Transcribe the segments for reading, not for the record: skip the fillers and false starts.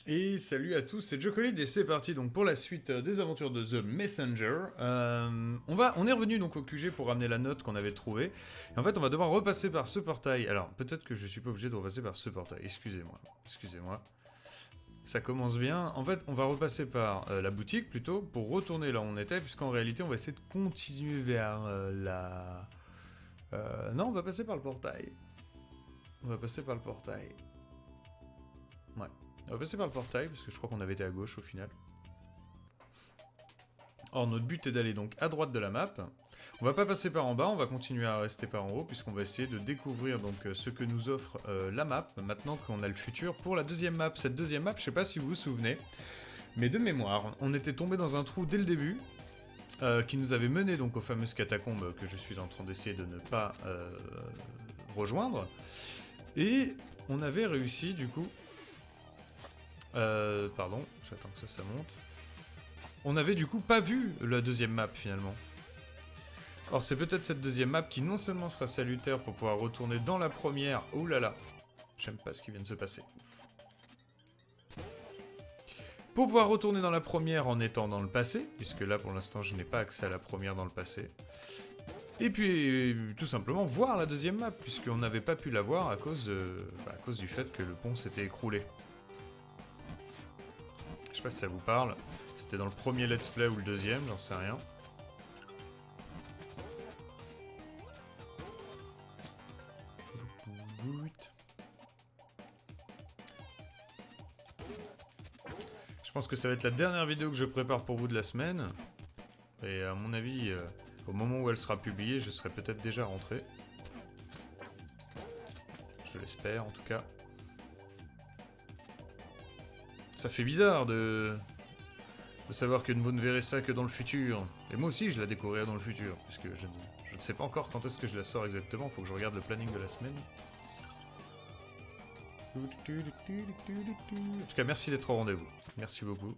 Et salut à tous, c'est Jocolid et c'est parti donc pour la suite des aventures de The Messenger. On est revenu donc au QG pour ramener la note qu'on avait trouvée. Et en fait, on va devoir repasser par ce portail. Alors, peut-être que je suis pas obligé de repasser par ce portail. Excusez-moi. Ça commence bien. En fait, on va repasser par la boutique plutôt pour retourner là où on était, puisqu'en réalité, on va essayer de continuer vers la. Non, on va passer par le portail. On va passer par le portail. Ouais. On va passer par le portail, parce que je crois qu'on avait été à gauche au final. Or, notre but est d'aller donc à droite de la map. On va pas passer par en bas, on va continuer à rester par en haut, puisqu'on va essayer de découvrir donc ce que nous offre la map, maintenant qu'on a le futur pour la deuxième map. Cette deuxième map, je sais pas si vous vous souvenez, mais de mémoire, on était tombé dans un trou dès le début, qui nous avait mené donc aux fameuses catacombes que je suis en train d'essayer de ne pas rejoindre. Et on avait réussi du coup... pardon, j'attends que ça monte. On avait du coup pas vu la deuxième map finalement. Or c'est peut-être cette deuxième map qui non seulement sera salutaire pour pouvoir retourner dans la première... Oh là là, j'aime pas ce qui vient de se passer. Pour pouvoir retourner dans la première en étant dans le passé, puisque là pour l'instant je n'ai pas accès à la première dans le passé. Et puis tout simplement voir la deuxième map, puisqu'on n'avait pas pu la voir à cause du fait que le pont s'était écroulé. Je sais pas si ça vous parle. C'était dans le premier let's play ou le deuxième, j'en sais rien. Je pense que ça va être la dernière vidéo que je prépare pour vous de la semaine. Et à mon avis, au moment où elle sera publiée, je serai peut-être déjà rentré. Je l'espère en tout cas. Ça fait bizarre de savoir que vous ne verrez ça que dans le futur. Et moi aussi, je la découvrirai dans le futur, puisque je ne sais pas encore quand est-ce que je la sors exactement. Faut que je regarde le planning de la semaine. En tout cas, merci d'être au rendez-vous. Merci beaucoup.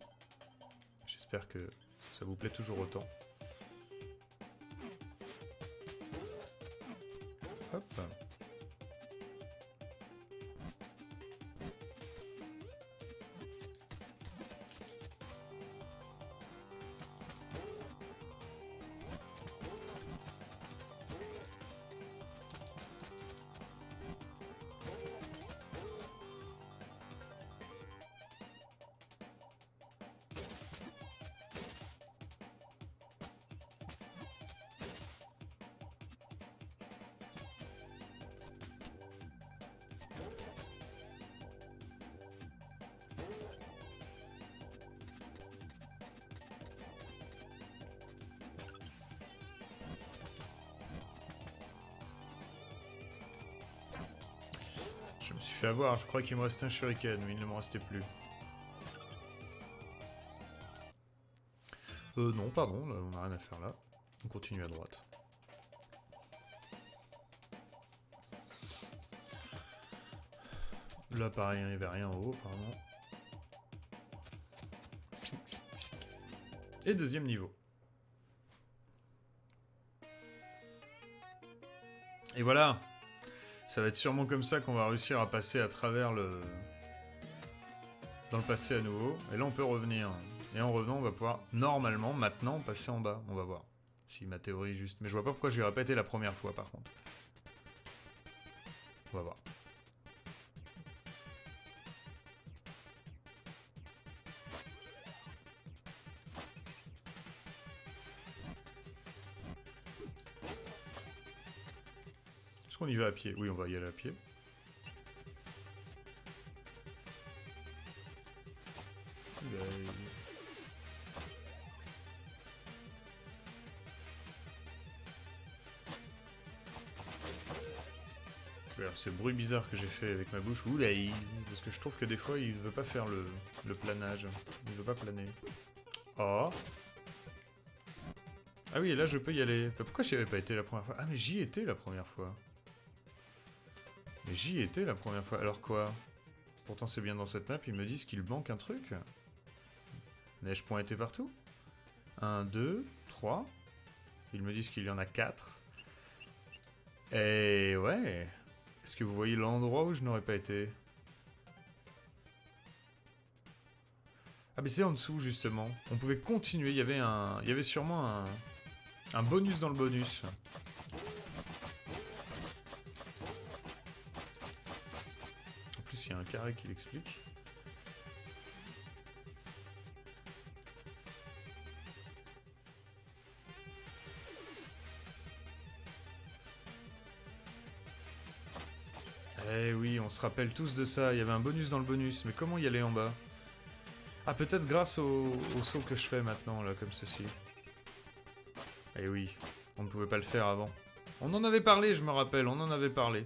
J'espère que ça vous plaît toujours autant. Hop. Je me suis fait avoir, je crois qu'il me restait un shuriken, mais il ne me restait plus. Non, pardon, là, on n'a rien à faire là. On continue à droite. Là, pareil, il n'y avait rien en haut, apparemment. Et deuxième niveau. Et voilà. Ça va être sûrement comme ça qu'on va réussir à passer à travers dans le passé à nouveau. Et là, on peut revenir. Et en revenant, on va pouvoir, normalement, maintenant, passer en bas. On va voir. Si ma théorie est juste. Mais je vois pas pourquoi j'ai répété la première fois, par contre. On va voir. Est-ce qu'on y va à pied? Oui, on va y aller à pied. Ce bruit bizarre que j'ai fait avec ma bouche, oulaï, parce que je trouve que des fois il veut pas faire le planage, il veut pas planer. Oh. Ah oui, et là je peux y aller. Pourquoi j'y avais pas été la première fois? Ah mais j'y étais la première fois. Mais j'y étais la première fois, alors quoi? Pourtant c'est bien dans cette map, ils me disent qu'il manque un truc. N'ai-je point été partout? 1, 2, 3. Ils me disent qu'il y en a 4. Et ouais. Est-ce que vous voyez l'endroit où je n'aurais pas été? Ah mais c'est en dessous justement. On pouvait continuer, il y avait sûrement un bonus dans le bonus. En plus il y a un carré qui l'explique. Eh oui, on se rappelle tous de ça, il y avait un bonus dans le bonus, mais comment y aller en bas? Ah, peut-être grâce au saut que je fais maintenant, là, comme ceci. Eh oui, on ne pouvait pas le faire avant. On en avait parlé, je me rappelle, on en avait parlé.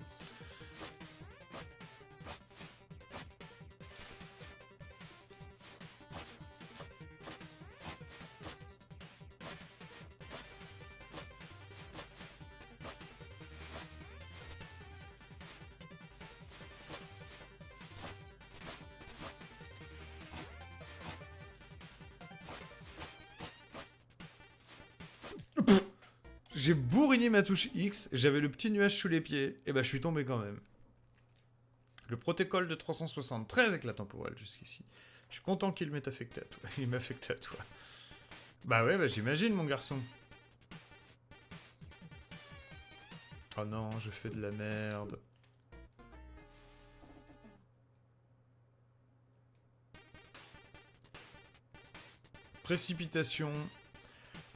J'ai bourriné ma touche X, j'avais le petit nuage sous les pieds, et bah je suis tombé quand même. Le protocole de 360, très éclatant pour elle jusqu'ici. Je suis content qu'il m'ait affecté à toi. Il m'affecte à toi. Bah ouais, bah j'imagine mon garçon. Oh non, je fais de la merde. Précipitation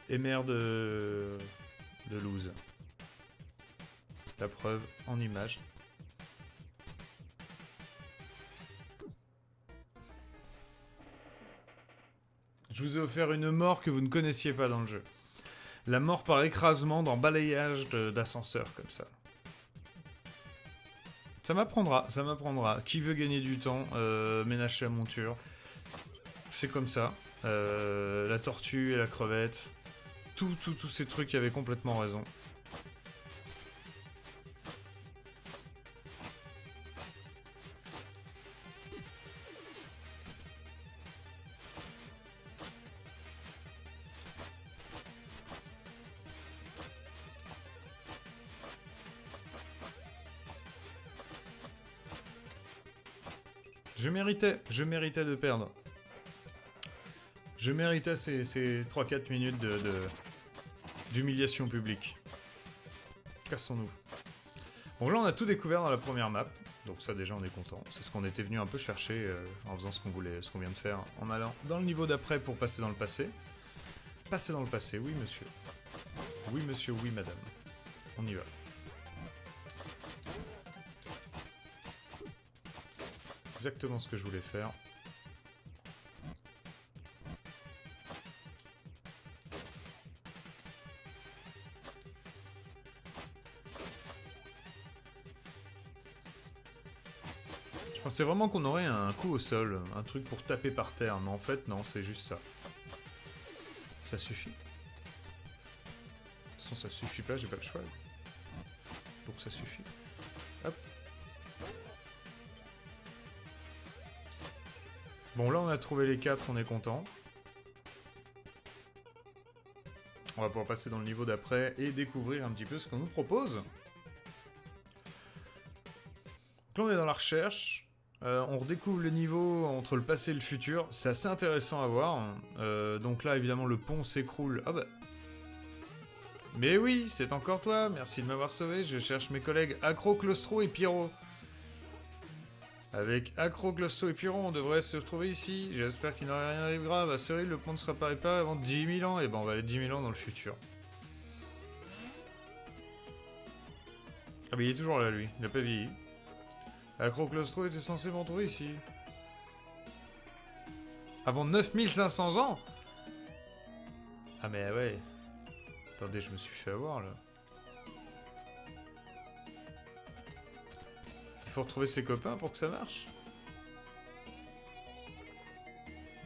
et merde de loose. La preuve en image. Je vous ai offert une mort que vous ne connaissiez pas dans le jeu. La mort par écrasement dans balayage d'ascenseur comme ça. Ça m'apprendra, ça m'apprendra. Qui veut gagner du temps, ménage sa monture. C'est comme ça. La tortue et la crevette. Tous ces trucs avaient complètement raison. Je méritais de perdre. Je méritais ces 3-4 minutes d'humiliation publique. Cassons-nous. Bon, là, on a tout découvert dans la première map. Donc ça, déjà, on est content. C'est ce qu'on était venu un peu chercher en faisant ce qu'on voulait, ce qu'on vient de faire, en allant dans le niveau d'après pour passer dans le passé. Passer dans le passé, oui, monsieur. Oui, monsieur, oui, madame. On y va. Exactement ce que je voulais faire. Je pensais vraiment qu'on aurait un coup au sol, un truc pour taper par terre, mais en fait non, c'est juste ça. Ça suffit. De toute façon ça suffit pas, j'ai pas le choix. Donc ça suffit. Hop. Bon là on a trouvé les 4, on est content. On va pouvoir passer dans le niveau d'après et découvrir un petit peu ce qu'on nous propose. Donc là on est dans la recherche. On redécouvre le niveau entre le passé et le futur. C'est assez intéressant à voir. Donc là évidemment le pont s'écroule. Ah bah... Mais oui, c'est encore toi. Merci de m'avoir sauvé. Je cherche mes collègues Acro, Claustro et Pyro. Avec Acro, Claustro et Pyro, on devrait se retrouver ici. J'espère qu'il n'aurait rien de grave. À Cyril, le pont ne sera pas réparé avant 10 000 ans. Et ben on va aller 10 000 ans dans le futur. Ah mais il est toujours là lui. Il n'a pas vieilli. Acro, Claustro était censé m'en trouver ici. Avant 9500 ans. Ah mais ouais. Attendez, je me suis fait avoir là. Il faut retrouver ses copains pour que ça marche.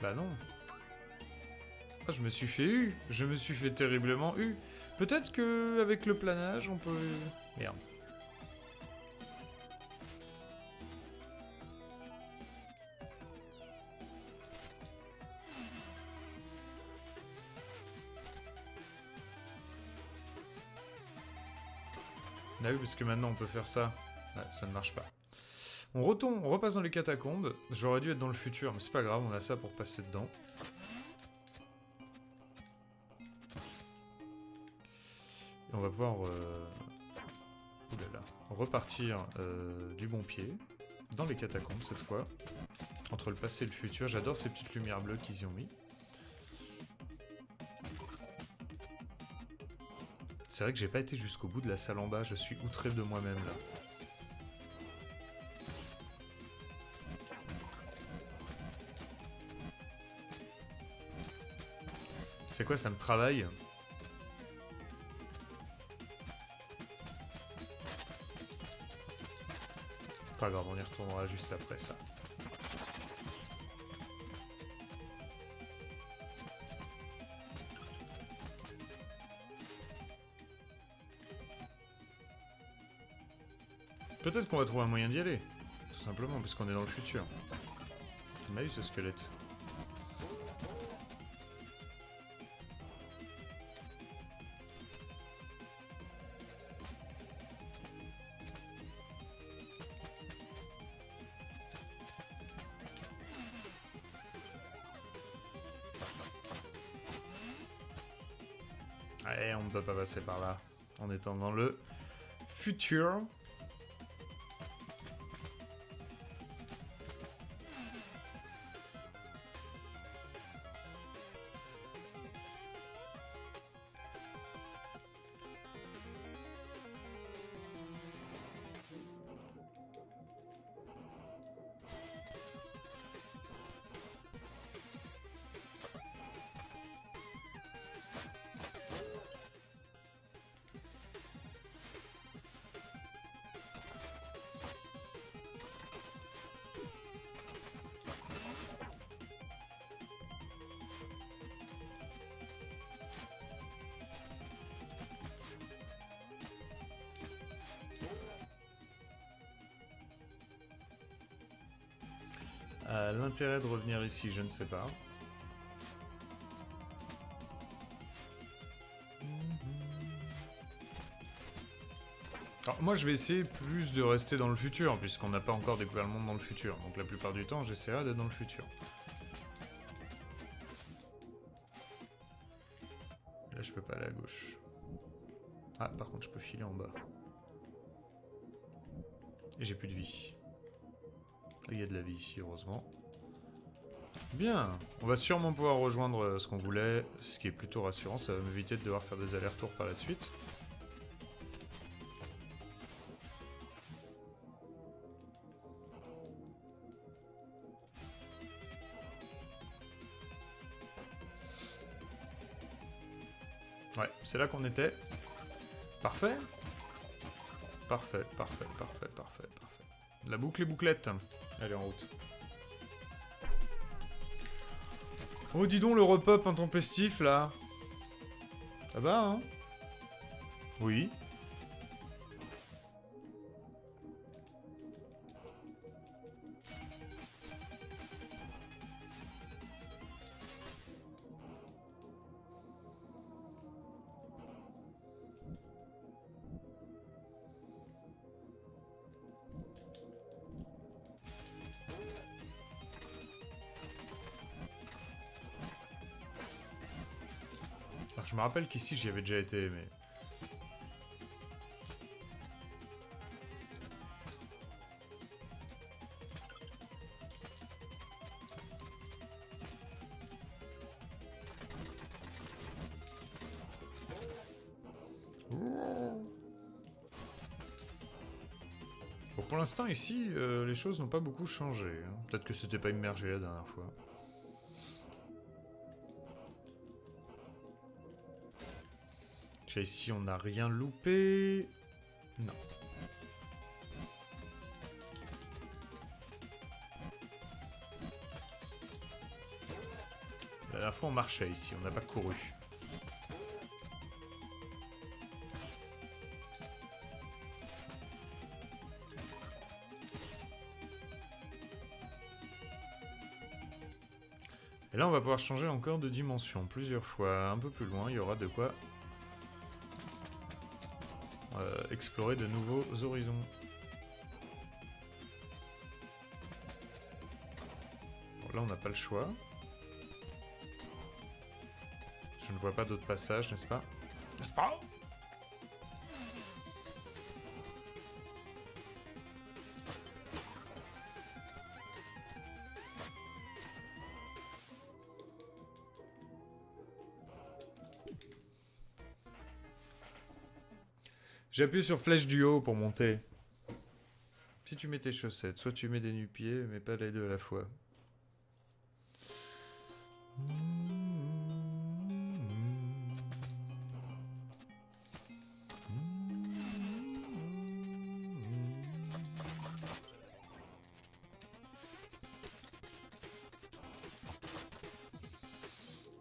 Bah non. Ah, je me suis fait eu. Je me suis fait terriblement eu. Peut-être que avec le planage, on peut... Merde. Ah oui, parce que maintenant on peut faire ça. Ouais, ça ne marche pas. On retourne, on repasse dans les catacombes. J'aurais dû être dans le futur, mais c'est pas grave, on a ça pour passer dedans. Et on va pouvoir oulala, repartir du bon pied. Dans les catacombes cette fois. Entre le passé et le futur. J'adore ces petites lumières bleues qu'ils y ont mis. C'est vrai que j'ai pas été jusqu'au bout de la salle en bas. Je suis outré de moi-même là. C'est quoi, ça me travaille? Pas grave, on y retournera juste après ça. Peut-être qu'on va trouver un moyen d'y aller. Tout simplement, parce qu'on est dans le futur. Il m'a eu ce squelette. Allez, on ne peut pas passer par là. En étant dans le futur. L'intérêt de revenir ici, je ne sais pas. Alors moi je vais essayer plus de rester dans le futur, puisqu'on n'a pas encore découvert le monde dans le futur. Donc la plupart du temps, j'essaierai d'être dans le futur. Là je peux pas aller à gauche. Ah, par contre je peux filer en bas. Et j'ai plus de vie. Il y a de la vie ici, heureusement. Bien, on va sûrement pouvoir rejoindre ce qu'on voulait, ce qui est plutôt rassurant, ça va m'éviter de devoir faire des allers-retours par la suite. Ouais, c'est là qu'on était. Parfait. Parfait, parfait, parfait, parfait, parfait. La boucle est bouclette. Elle est en route. Oh, dis donc, le repop intempestif, là. Ça va, hein? Oui. Je me rappelle qu'ici j'y avais déjà été, mais... Bon, pour l'instant ici, les choses n'ont pas beaucoup changé. Hein. Peut-être que c'était pas immergé la dernière fois. Ici, on n'a rien loupé. Non. La dernière fois, on marchait ici, on n'a pas couru. Et là, on va pouvoir changer encore de dimension plusieurs fois. Un peu plus loin, il y aura de quoi... explorer de nouveaux horizons. là, on n'a pas le choix. Je ne vois pas d'autre passage, n'est-ce pas? N'est-ce pas? J'appuie sur flèche du haut pour monter. Si tu mets tes chaussettes, soit tu mets des nu-pieds, mais pas les deux à la fois.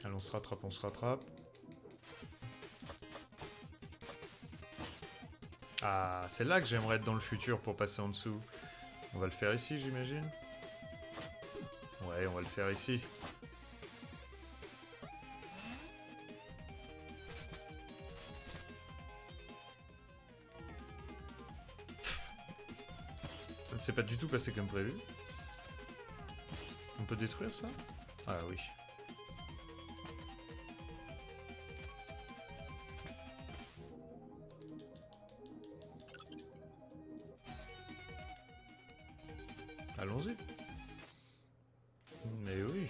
Allez, on se rattrape, on se rattrape. Ah, c'est là que j'aimerais être dans le futur pour passer en dessous. On va le faire ici, j'imagine. Ouais, on va le faire ici. Ça ne s'est pas du tout passé comme prévu. On peut détruire ça? Ah oui. Allons-y. Mais oui.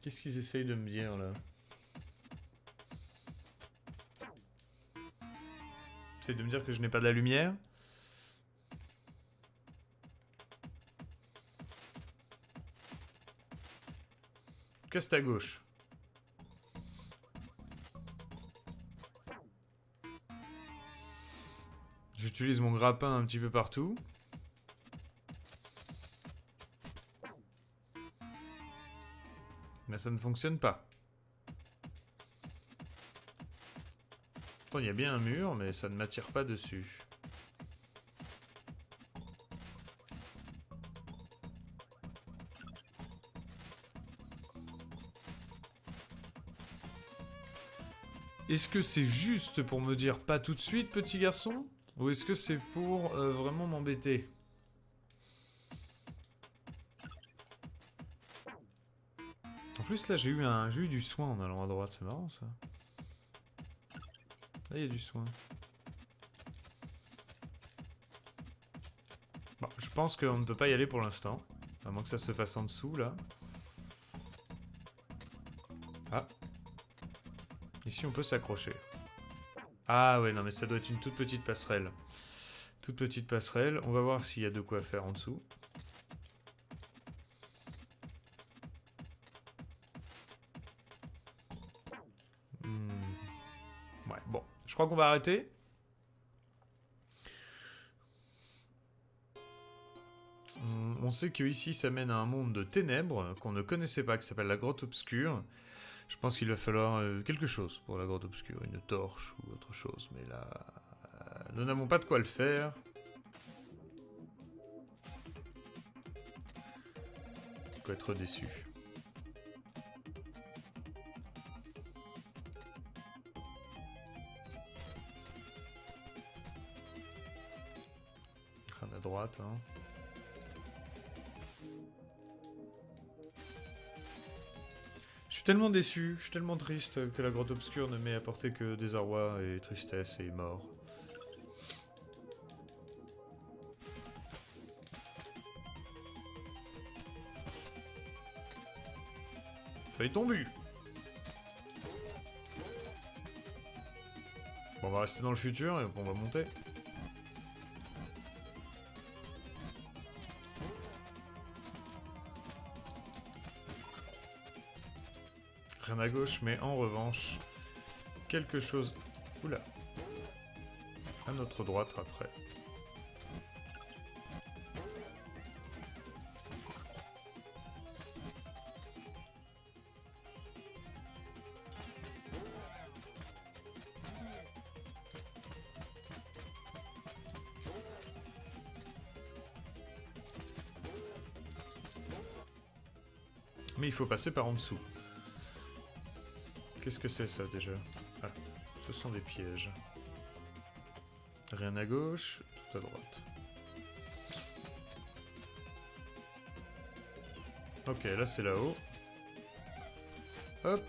Qu'est-ce qu'ils essayent de me dire là? Ils essayent de me dire que je n'ai pas de la lumière? En tout cas, c'est à gauche. J'utilise mon grappin un petit peu partout. Mais ça ne fonctionne pas. Pourtant, il y a bien un mur, mais ça ne m'attire pas dessus. Est-ce que c'est juste pour me dire pas tout de suite, petit garçon? Ou est-ce que c'est pour vraiment m'embêter? En plus, là, j'ai eu du soin en allant à droite. C'est marrant, ça. Là, il y a du soin. Bon, je pense qu'on ne peut pas y aller pour l'instant. À moins que ça se fasse en dessous, là. Ah. Ici, on peut s'accrocher. Ah ouais, non, mais ça doit être une toute petite passerelle. Toute petite passerelle. On va voir s'il y a de quoi faire en dessous. Ouais, bon. Je crois qu'on va arrêter. On sait que ici, ça mène à un monde de ténèbres qu'on ne connaissait pas, qui s'appelle la grotte obscure. Je pense qu'il va falloir quelque chose pour la grotte obscure, une torche ou autre chose. Mais là, nous n'avons pas de quoi le faire. On peut être déçu. Rien à droite, hein. Je suis tellement déçu, je suis tellement triste que la grotte obscure ne m'ait apporté que désarroi et tristesse et mort. Feuille tombue. Bon, on va rester dans le futur et on va monter. Rien à gauche, mais en revanche, quelque chose... Oula. À notre droite, après. Mais il faut passer par en dessous. Qu'est-ce que c'est ça déjà? Ah, ce sont des pièges. Rien à gauche, tout à droite. Ok, là c'est là-haut. Hop.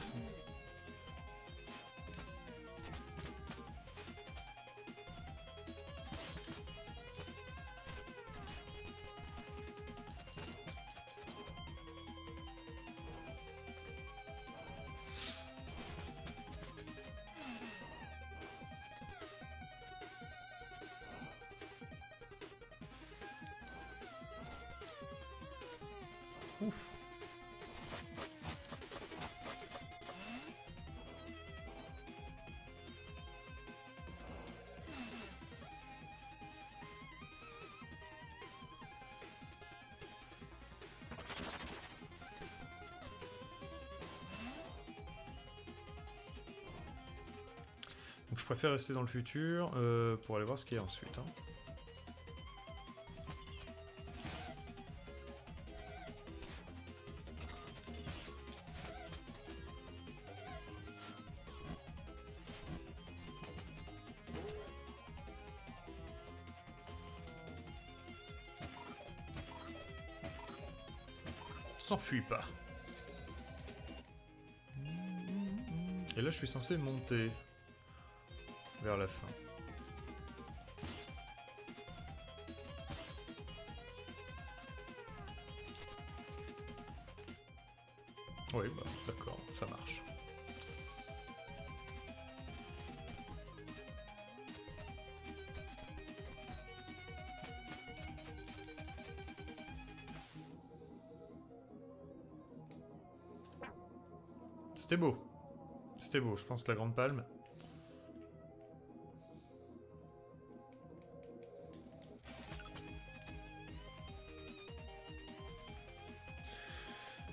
Ouf. Donc je préfère rester dans le futur pour aller voir ce qu'il y a ensuite. Hein. S'enfuis pas. Et là je suis censé monter vers la fin. Oui, bah d'accord, ça marche. C'était beau. C'était beau, je pense, la grande palme.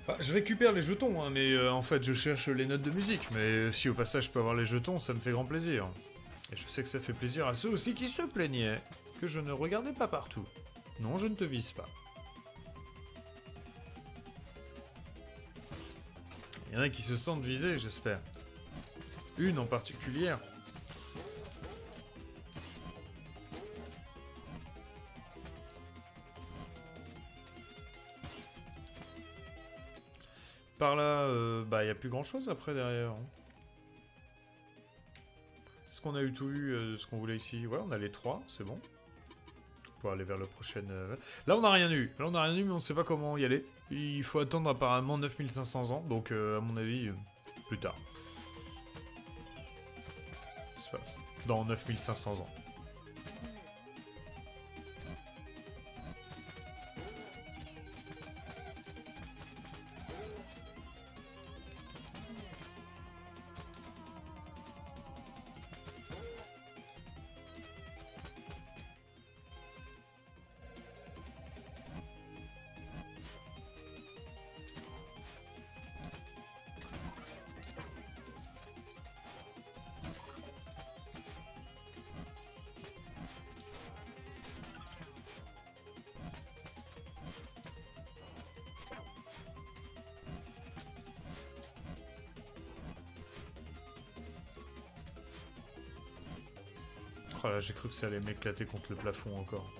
Bah, je récupère les jetons, hein, mais en fait je cherche les notes de musique. Mais si au passage je peux avoir les jetons, ça me fait grand plaisir. Et je sais que ça fait plaisir à ceux aussi qui se plaignaient que je ne regardais pas partout. Non, je ne te vise pas. Il y en a qui se sentent visés, j'espère. Une en particulier. Par là, bah, il n'y a plus grand chose après derrière. Est-ce qu'on a eu tout eu de ce qu'on voulait ici? Ouais, on a les 3, c'est bon. Pour aller vers la prochaine. Là, on n'a rien eu. Là, on n'a rien eu, mais on ne sait pas comment y aller. Il faut attendre apparemment 9500 ans, donc à mon avis, plus tard. C'est pas dans 9500 ans. Oh là, j'ai cru que ça allait m'éclater contre le plafond encore.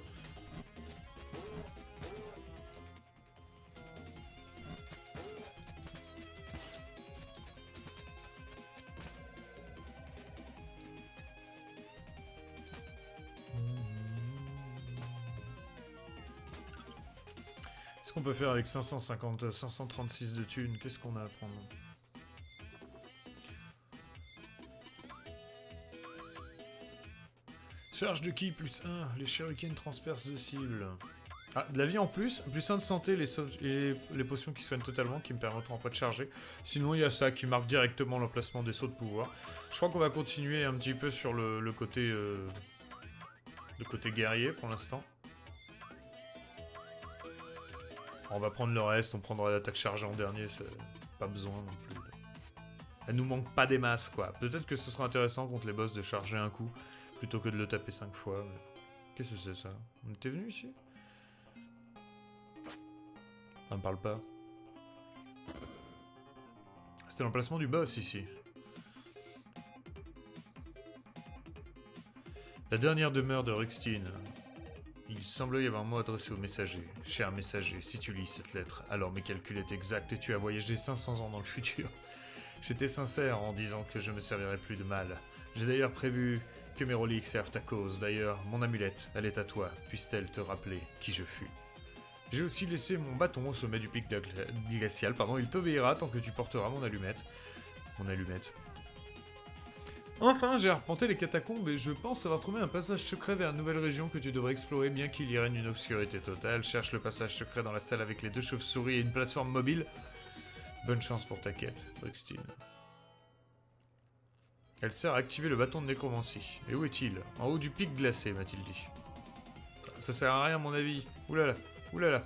Qu'est-ce qu'on peut faire avec 536 de thunes? Qu'est-ce qu'on a à prendre? Charge de ki plus 1, les shurikens transpercent de cible. Ah, de la vie en plus 1 de santé, les potions qui soignent totalement, qui me permettront après de charger. Sinon il y a ça qui marque directement l'emplacement des sauts de pouvoir. Je crois qu'on va continuer un petit peu sur le côté guerrier pour l'instant. On va prendre le reste, on prendra l'attaque chargée en dernier, pas besoin non plus. Elle nous manque pas des masses quoi. Peut-être que ce sera intéressant contre les boss de charger un coup. Plutôt que de le taper 5 fois. Mais... qu'est-ce que c'est ça? On était venu ici? On me parle pas. C'était l'emplacement du boss ici. La dernière demeure de Rextine. Il semble y avoir un mot adressé au messager. Cher messager, si tu lis cette lettre, alors mes calculs étaient exacts et tu as voyagé 500 ans dans le futur. J'étais sincère en disant que je me servirais plus de mal. J'ai d'ailleurs prévu que mes reliques servent ta cause. D'ailleurs, mon amulette, elle est à toi. Puisse-t-elle te rappeler qui je fus. J'ai aussi laissé mon bâton au sommet du pic glacial. Pardon, il t'obéira tant que tu porteras mon allumette. Mon allumette. Enfin, j'ai arpenté les catacombes et je pense avoir trouvé un passage secret vers une nouvelle région que tu devrais explorer bien qu'il y règne une obscurité totale. Cherche le passage secret dans la salle avec les 2 chauves-souris et une plateforme mobile. Bonne chance pour ta quête, Rextine. Elle sert à activer le bâton de nécromancie. Et où est-il? En haut du pic glacé, m'a-t-il dit. Ça sert à rien à mon avis. Oulala, oulala.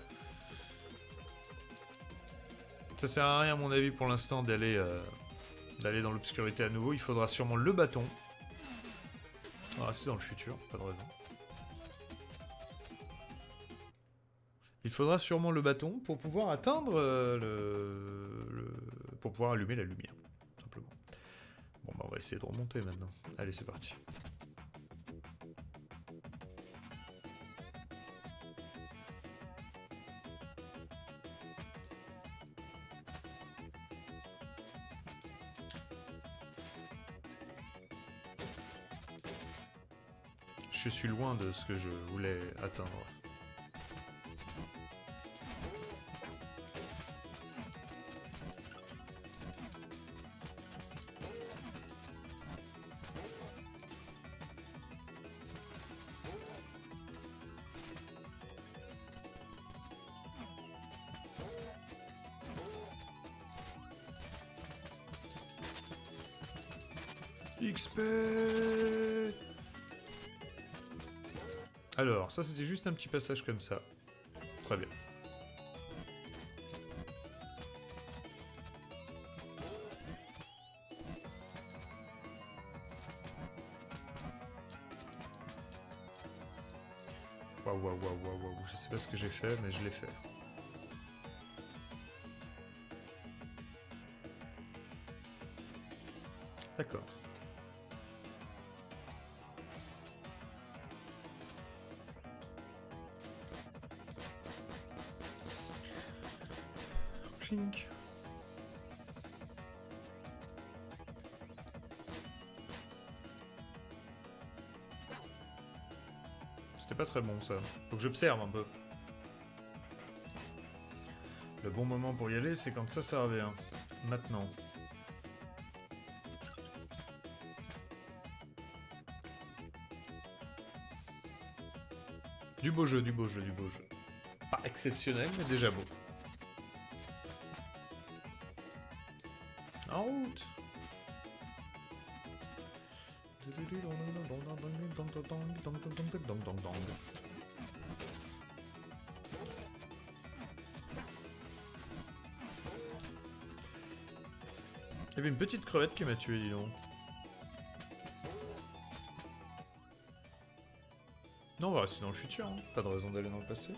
Ça sert à rien à mon avis pour l'instant d'aller dans l'obscurité à nouveau. Il faudra sûrement le bâton. Ah, c'est dans le futur, pas de raison. Il faudra sûrement le bâton pour pouvoir atteindre pour pouvoir allumer la lumière, simplement. Bon, bah on va essayer de remonter maintenant. Allez, c'est parti. Je suis loin de ce que je voulais atteindre. XP. Alors, ça c'était juste un petit passage comme ça. Très bien. Waouh, waouh, waouh, waouh, waouh. Je sais pas ce que j'ai fait, mais je l'ai fait. D'accord. Clink. C'était pas très bon ça. Faut que j'observe un peu. Le bon moment pour y aller, c'est quand ça revient. Maintenant. Du beau jeu, du beau jeu, du beau jeu. Pas exceptionnel, mais déjà beau. En route. Il y avait une petite crevette qui m'a tué, dis donc. Non, on va rester dans le futur, hein. Pas de raison d'aller dans le passé.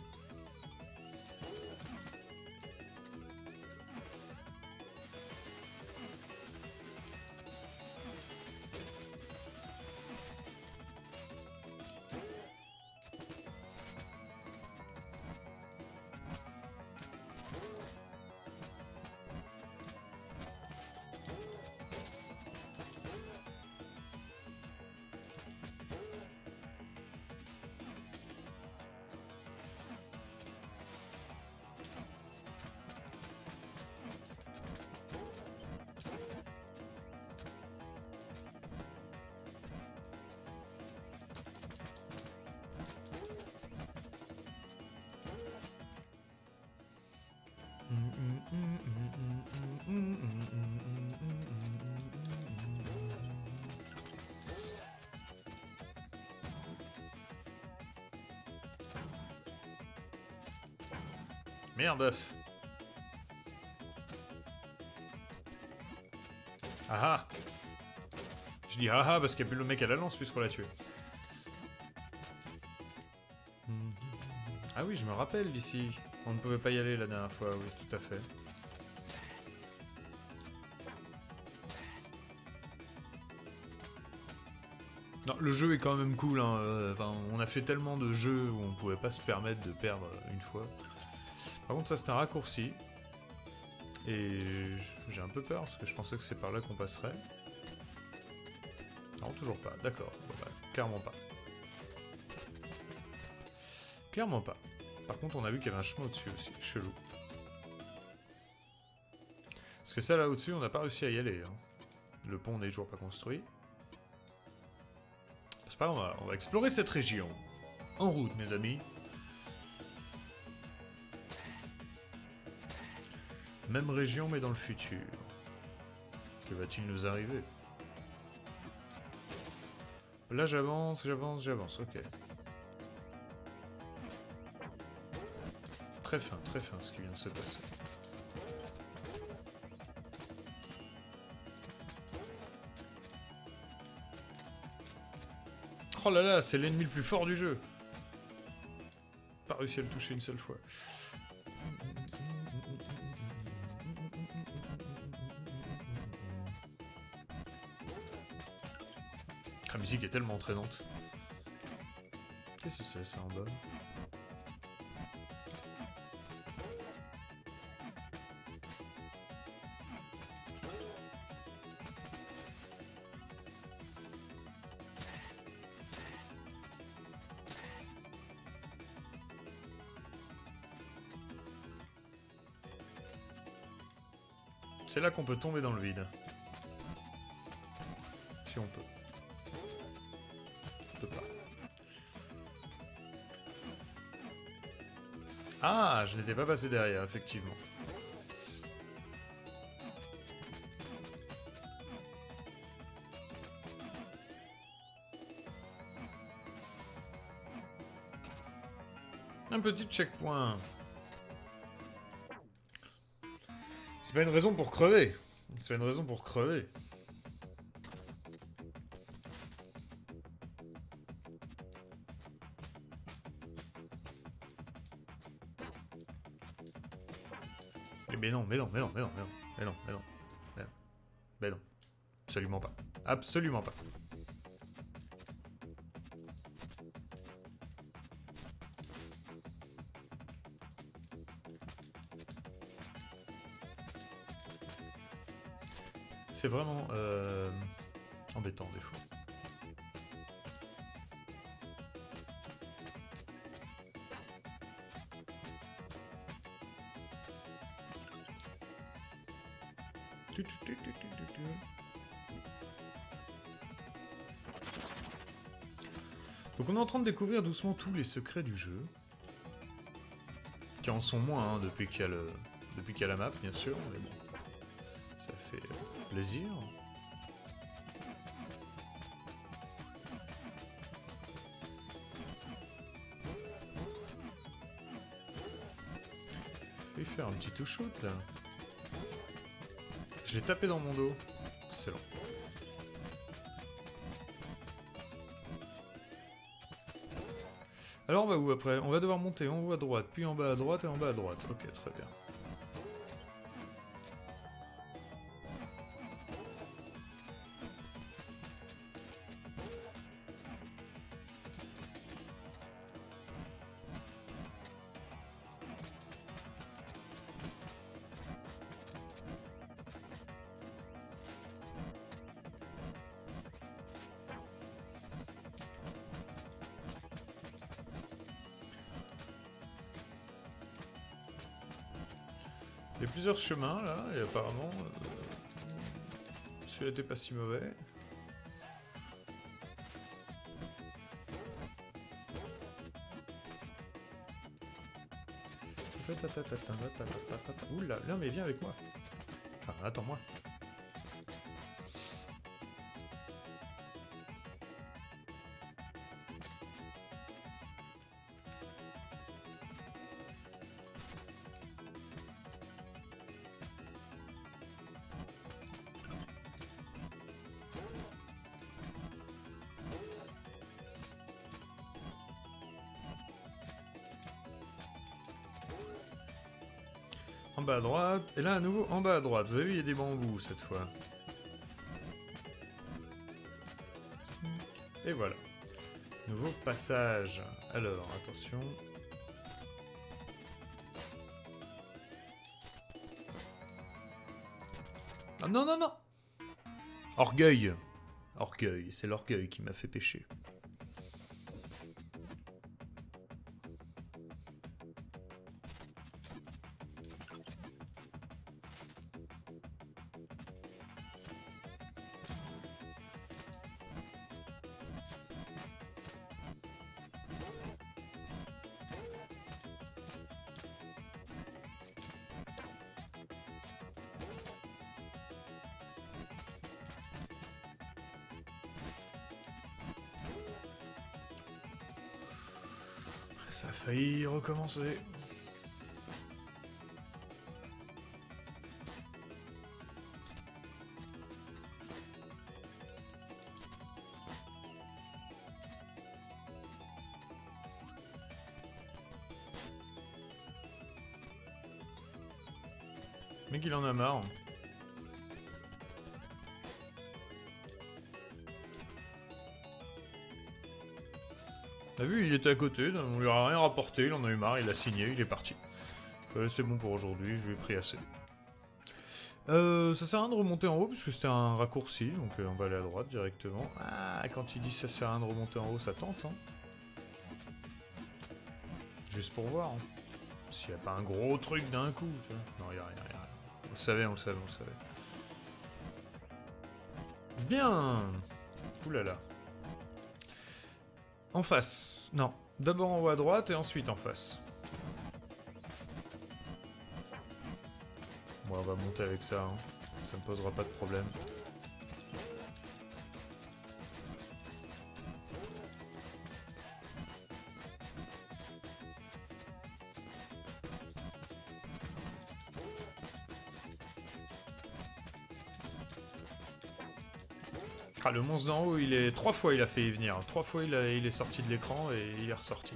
Merde. Ah ah. Je dis ah ah parce qu'il n'y a plus le mec à la lance puisqu'on l'a tué. Ah oui, je me rappelle d'ici. On ne pouvait pas y aller la dernière fois, oui, tout à fait. Non, le jeu est quand même cool, hein. Enfin, on a fait tellement de jeux où on pouvait pas se permettre de perdre une fois. Par contre, ça c'est un raccourci. Et j'ai un peu peur parce que je pensais que c'est par là qu'on passerait. Non, toujours pas, d'accord. Bon, bah, clairement pas. Clairement pas. Par contre, on a vu qu'il y avait un chemin au-dessus aussi, chelou. Parce que ça là au-dessus, on n'a pas réussi à y aller. Hein. Le pont n'est toujours pas construit. C'est pas grave, on va explorer cette région. En route, mes amis. Même région, mais dans le futur. Que va-t-il nous arriver? Là, j'avance, ok. Très fin ce qui vient de se passer. Oh là là, c'est l'ennemi le plus fort du jeu. Pas réussi à le toucher une seule fois. La musique est tellement entraînante. Qu'est-ce que c'est ça en bas? C'est là qu'on peut tomber dans le vide. Si on peut. On peut pas. Ah, je n'étais pas passé derrière, effectivement. Un petit checkpoint. C'est pas une raison pour crever. C'est pas une raison pour crever. Mais non. Absolument pas. Absolument pas. C'est vraiment embêtant des fois. Donc on est en train de découvrir doucement tous les secrets du jeu. Qui en sont moins hein, depuis qu'il y a la map, bien sûr, mais bon. Ça fait plaisir. Je vais faire un petit two-shoot là. Je l'ai tapé dans mon dos. Excellent. Alors on va où après? On va devoir monter en haut à droite, puis en bas à droite et en bas à droite. Ok, très bien. Il y a plusieurs chemins là, et apparemment celui-là était pas si mauvais. Oula, non mais viens avec moi. Enfin, attends-moi. En bas à droite, et là à nouveau en bas à droite. Vous avez vu, il y a des bambous cette fois. Et voilà. Nouveau passage. Alors, attention. Ah non, non, non! Orgueil. Orgueil, c'est l'orgueil qui m'a fait pécher. Ça a failli recommencer. Le mec il en a marre. T'as vu, il était à côté, on lui a rien rapporté, il en a eu marre, il a signé, il est parti. C'est bon pour aujourd'hui, je lui ai pris assez. Ça sert à rien de remonter en haut, puisque c'était un raccourci, donc on va aller à droite directement. Ah, quand il dit ça sert à rien de remonter en haut, ça tente, hein. Juste pour voir, hein. S'il n'y a pas un gros truc d'un coup, tu vois. Non, il n'y a rien, il n'y a rien. On le savait, on le savait, on le savait. Bien. Oulala. En face. Non. D'abord en haut à droite et ensuite en face. Bon, on va monter avec ça, hein. Ça me posera pas de problème. Ah, le monstre d'en haut, il est... 3 fois il a fait y venir. 3 fois il est sorti de l'écran et il est ressorti.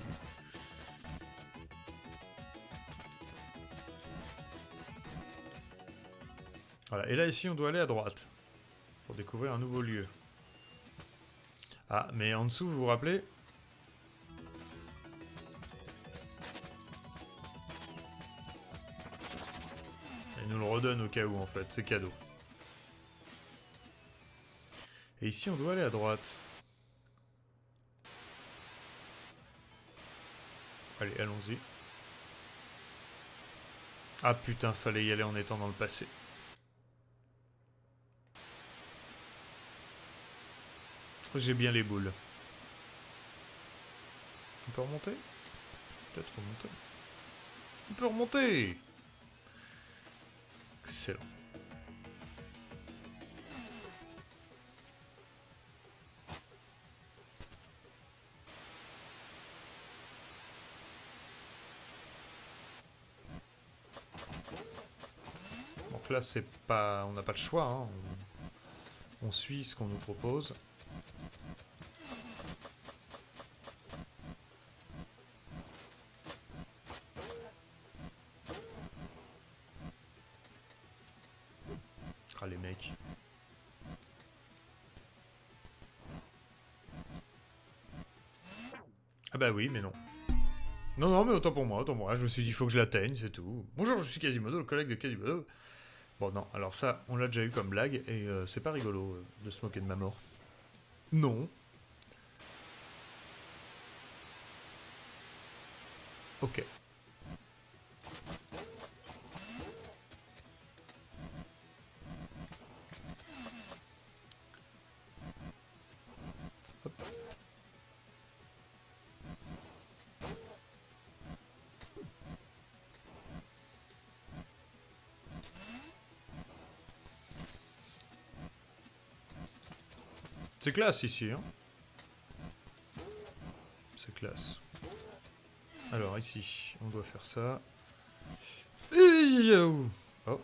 Voilà, et là ici on doit aller à droite. Pour découvrir un nouveau lieu. Ah, mais en dessous, vous vous rappelez? Il nous le redonne au cas où en fait, c'est cadeau. Et ici on doit aller à droite. Allez, allons-y. Ah putain, fallait y aller en étant dans le passé. J'ai bien les boules. On peut remonter? Peut-être remonter. On peut remonter! Excellent. Donc là, c'est pas... on n'a pas le choix, hein. On suit ce qu'on nous propose. Ah, les mecs. Ah bah oui, mais non. Non, non, mais autant pour moi, autant pour moi. Je me suis dit, il faut que je l'atteigne, c'est tout. Bonjour, je suis Quasimodo, le collègue de Quasimodo. Bon, non, alors ça, on l'a déjà eu comme blague, et c'est pas rigolo de se moquer de ma mort. Non. Ok. Hop. C'est classe ici, hein. C'est classe. Alors ici, on doit faire ça. Oh.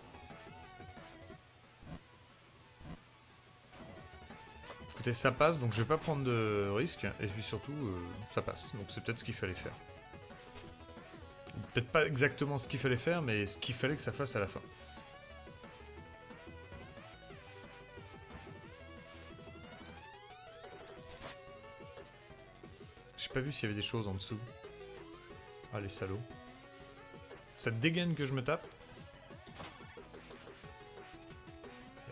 Écoutez, ça passe, donc je vais pas prendre de risque. Et puis surtout, ça passe. Donc c'est peut-être ce qu'il fallait faire. Peut-être pas exactement ce qu'il fallait faire, mais ce qu'il fallait que ça fasse à la fin. j'ai pas vu s'il y avait des choses en dessous. Ah, les salauds. Ça te dégaine que je me tape?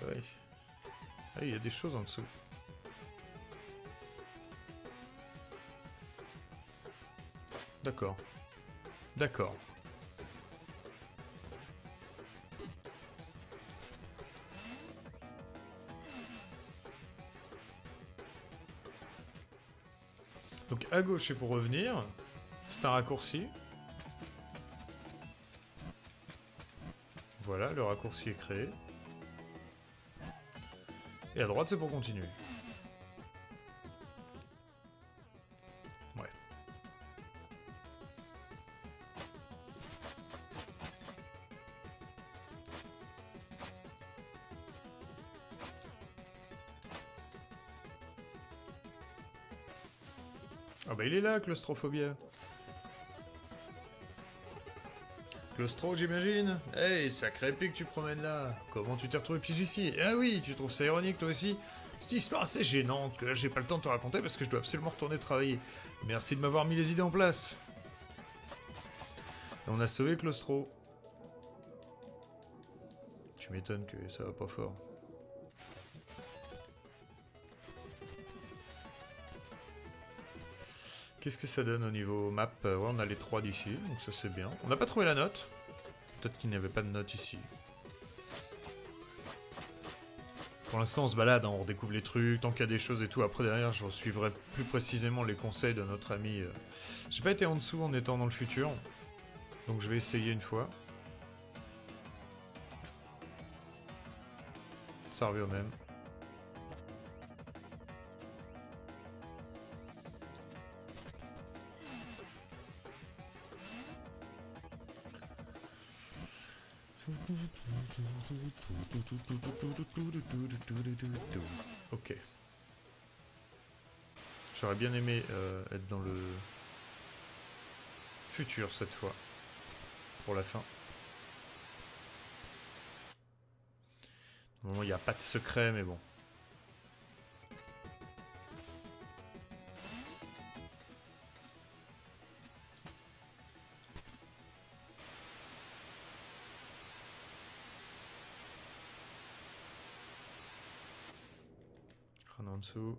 Ouais. Ah, il y a des choses en dessous. D'accord. D'accord. Donc à gauche c'est pour revenir. C'est un raccourci. Voilà, le raccourci est créé. Et à droite c'est pour continuer. Ouais. Ah bah il est là, claustrophobia. Claustro, j'imagine. Hey, sacré pic que tu promènes là. Comment tu t'es retrouvé pige ici? Ah oui, tu trouves ça ironique toi aussi? Cette histoire assez gênante que là j'ai pas le temps de te raconter parce que je dois absolument retourner travailler. Merci de m'avoir mis les idées en place. Et on a sauvé Claustro. Tu m'étonnes que ça va pas fort. Qu'est-ce que ça donne au niveau map? Ouais, on a les 3 d'ici, donc ça c'est bien. On n'a pas trouvé la note. Peut-être qu'il n'y avait pas de note ici. Pour l'instant on se balade, hein, on redécouvre les trucs, tant qu'il y a des choses et tout. Après derrière je suivrai plus précisément les conseils de notre ami. J'ai pas été en dessous en étant dans le futur. Donc je vais essayer une fois. Ça revient au même. Ok. J'aurais bien aimé être dans le futur cette fois. Pour la fin. Au moment il n'y a pas de secret mais bon. En dessous.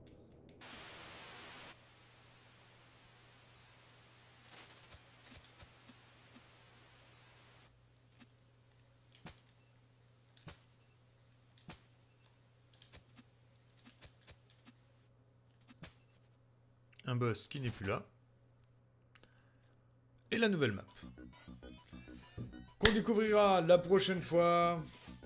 Un boss qui n'est plus là. Et la nouvelle map. Qu'on découvrira la prochaine fois.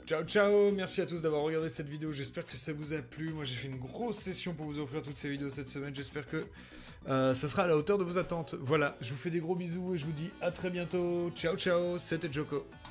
Ciao ciao, merci à tous d'avoir regardé cette vidéo, j'espère que ça vous a plu. Moi j'ai fait une grosse session pour vous offrir toutes ces vidéos cette semaine, j'espère que ça sera à la hauteur de vos attentes. Voilà, je vous fais des gros bisous et je vous dis à très bientôt. Ciao ciao, c'était Joko.